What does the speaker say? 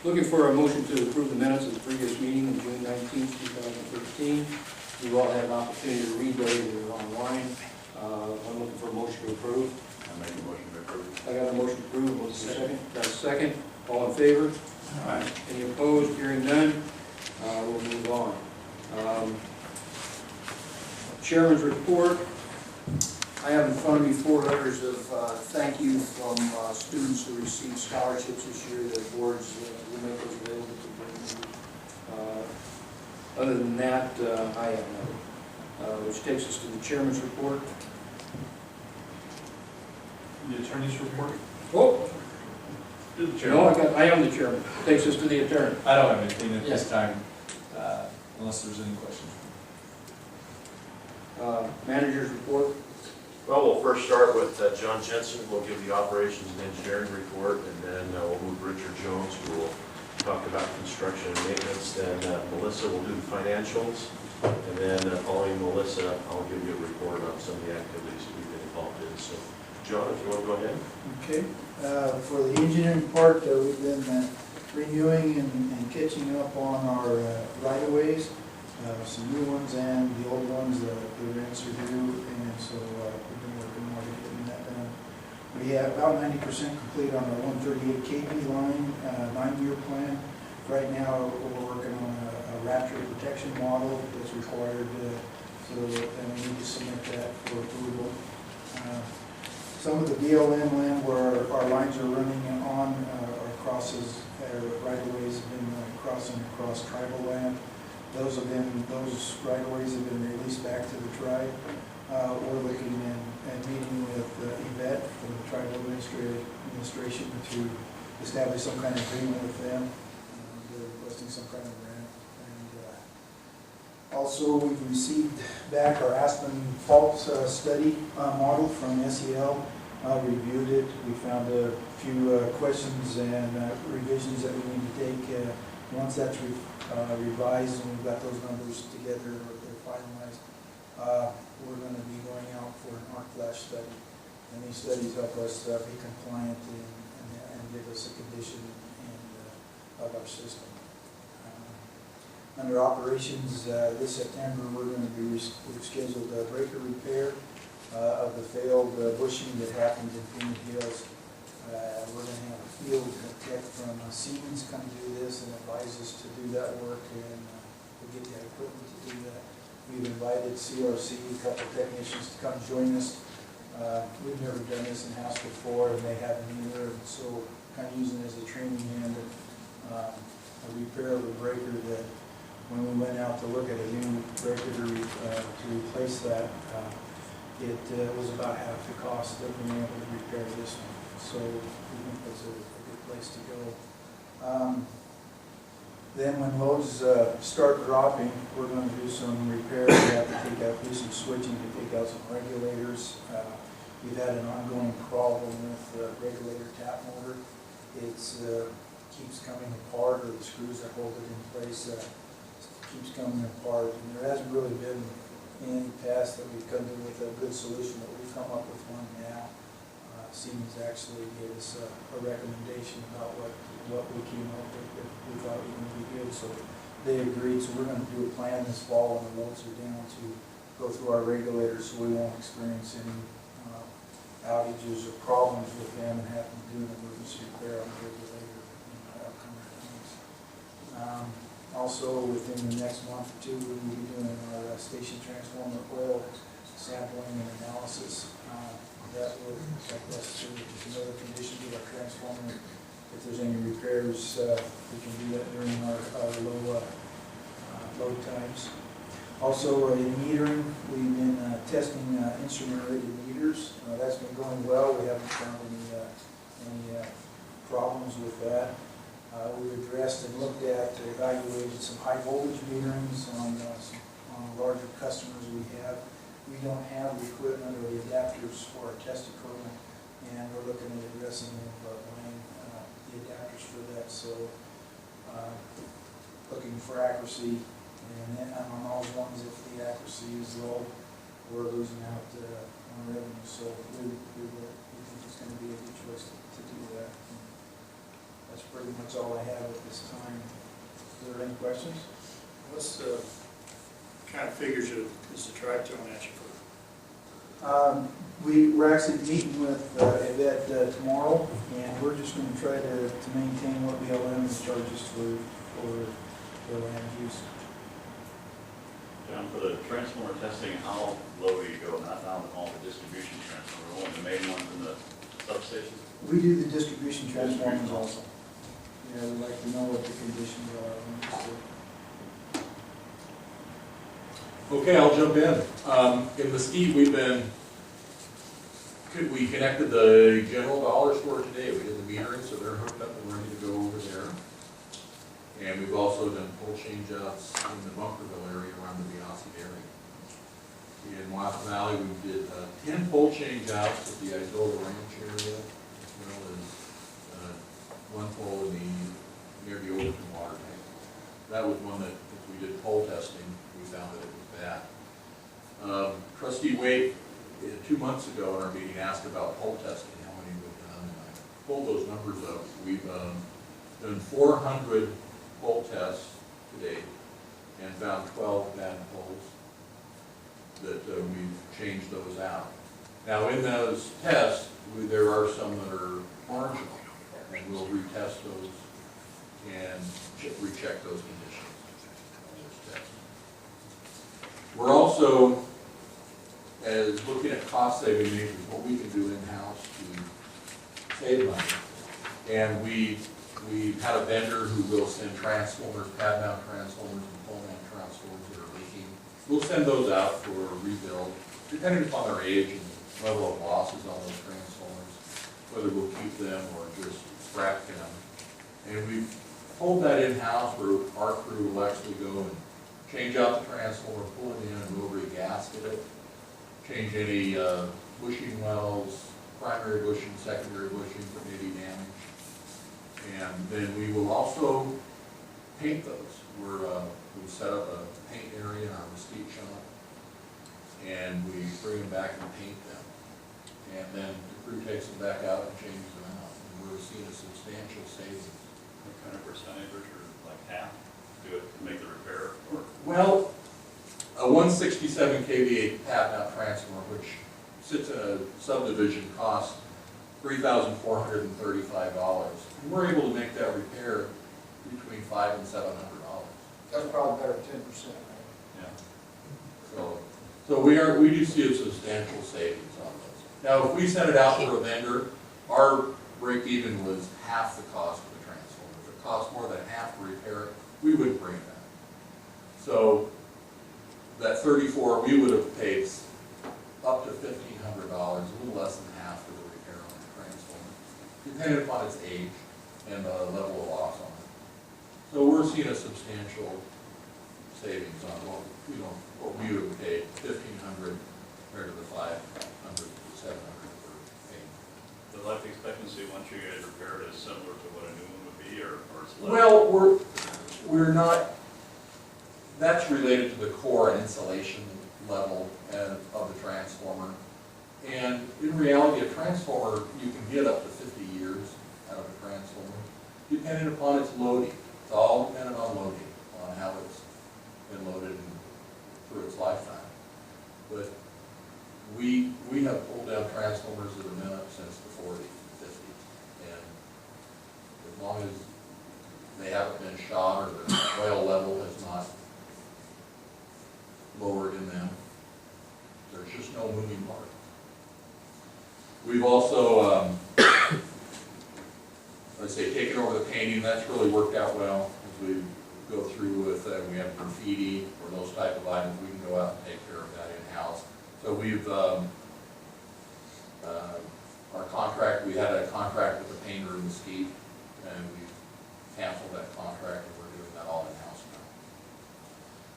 Looking for a motion to approve the minutes of the previous meeting of June 19th, 2013. You all had an opportunity to read those, they're online. I'm looking for a motion to approve. I make a motion to approve. I got a motion to approve. What's the second? Got a second. All in favor? Aye. Any opposed? Hearing none. We'll move on. Chairman's report. I have in front of me 4 letters of thank you from students who received scholarships this year. The boards will make those available to bring. Other than that, I have nothing. Which takes us to the chairman's report. The attorney's report? Oh, To the no, I am the chairman. Takes us to the attorney. I don't have anything at Yes. this time, unless there's any questions. Manager's report. Well, we'll first start with John Jensen. We'll give the operations and engineering report, and then we'll move Richard Jones, who will talk about construction and maintenance. Then Melissa will do the financials, and then following Melissa, I'll give you a report on some of the activities that we've been involved in. So, John, if you want to go ahead. Okay. For the engineering part, we've been renewing and catching up on our right-of-ways. Some new ones and the old ones, the rents are due, and so we've been working hard at getting that done. We have about 90% complete on our 138 kV line, 9-year plan. Right now, we're working on a rapture protection model that's required, so and we need to submit that for approval. Some of the BLM land where our lines are running on or crosses, right-of-ways have been crossing across tribal land. Those right-of-ways have been released back to the tribe. We're looking at meeting with Yvette from the tribal administration to establish some kind of agreement with them. They're requesting some kind of grant. And also, we've received back our Aspen Fault Study model from SEL. Reviewed it. We found a few questions and revisions that we need to take. Once that's revised and we've got those numbers together or they're finalized, we're going to be going out for an arc flash study. And these studies help us be compliant and give us a condition of our system. Under operations, this September we're going to be we've scheduled a breaker repair of the failed bushing that happened in Phoenix Hills. We're going to have a field tech from Siemens come do this and advise us to do that work, and we'll get that equipment to do that. We've invited CRC, a couple of technicians, to come join us. We've never done this in-house before, and they haven't either, and so kind of using it as a training hand, a repair of a breaker that when we went out to look at a new breaker to replace that, it was about half the cost of being able to repair this one. So we think that's a good place to go. Then when loads start dropping, we're going to do some repairs. We have to do some switching to take out some regulators. We've had an ongoing problem with the regulator tap motor. It keeps coming apart, or the screws that hold it in place keeps coming apart. And there hasn't really been any past that we've come to with a good solution, but we've come up with one now. Siemens actually gave us a recommendation about what we came up with that we thought was going to be good, so they agreed. So we're going to do a plan this fall when the loads are down to go through our regulators so we won't experience any outages or problems with them and have to do an emergency repair on the regulator in upcoming times. Also, within the next month or two, we will be doing our station transformer oil sampling and analysis. That will affect us to another condition to our transformer. If there's any repairs, we can do that during our load times. Also, in metering, we've been testing instrument-rated meters. That's been going well. We haven't found any problems with that. We've addressed and looked at, evaluated some high voltage meterings on larger customers we have. We don't have the equipment or the adapters for our test equipment, and we're looking at addressing buying the adapters for that. So looking for accuracy, and then on those ones, if the accuracy is low, we're losing out on revenue. So we think it's going to be a good choice to do that. And that's that's pretty much all I have at this time. Is there any questions? What's the kind of figures is the track throwing at you for? We're actually meeting with Yvette tomorrow, and we're just gonna try to maintain what BLM charges for the land use. John, for the transformer testing, how low do you go? Not down to all the distribution transformers, only the main ones in the substations? We do the distribution transformers also. Yeah, we'd like to know what the conditions are on this. Okay, I'll jump in. In Mesquite, we connected the general dollar store today. We did the metering, so they're hooked up and ready to go over there. And we've also done pole change-outs in the Bunkerville area around the Biasi area. In Wasp Valley, we did 10 pole change-outs at the Isola Ranch area, as well as one pole near the Overton water tank. That was one that, as we did pole testing, we found that it was bad. Trustee Wade, 2 months ago in our meeting, asked about pole testing, how many we've done, and I pulled those numbers up. We've done 400 pole tests to date and found 12 bad poles that we've changed those out. Now in those tests, there are some that are marginal, and we'll retest those and recheck those conditions on those tests. We're also looking at cost saving measures, what we can do in-house to save money. And we had a vendor who will send transformers, pad mount transformers and pole mount transformers that are leaking. We'll send those out for a rebuild, depending upon their age and level of losses on those transformers, whether we'll keep them or just scrap them. And we've pulled that in-house where our crew will actually go and change out the transformer, pull it in, and we'll re-gasket it, change any bushing wells, primary bushing, secondary bushing that may be damaged. And then we will also paint those. We've set up a paint area in our Mesquite shop, and we bring them back and paint them. And then the crew takes them back out and changes them out. And we're seeing a substantial savings. What kind of percentage, or like half, do it to make the repair? Or Well, a 167 kVA pad mount transformer, which sits in a subdivision, costs $3,435. And we're able to make that repair between $500 and $700. That's probably better than 10%, right? yeah. So we do see a substantial savings on those. Now, if we sent it out for a vendor, our break even was half the cost of the transformer. If it cost more than half to repair it, we wouldn't bring it back. So that 34, we would have paid up to $1,500, a little less than half for the repair on the transformer, depending upon its age and the level of loss on it. So we're seeing a substantial savings on what we would have paid, $1,500 compared to the $500 to $700 for paying. The life expectancy, once you guys repair it, is similar to what a new one would be, or it's less? Well, we're not, that's related to the core and insulation level of the transformer. And in reality, a transformer, you can get up to 50 years out of a transformer, depending upon its loading. It's all dependent on loading, on how it's been loaded through its lifetime. But we have pulled down transformers that have been up since the 40s and 50s. And as long as they haven't been shot or the oil level has not lowered in them, there's just no moving part. We've also, let's say, taken over the painting. That's really worked out well as we go through with, we have graffiti or those type of items. We can go out and take care of that in-house. So we've, our contract, we had a contract with the painter in Mesquite, and we've canceled that contract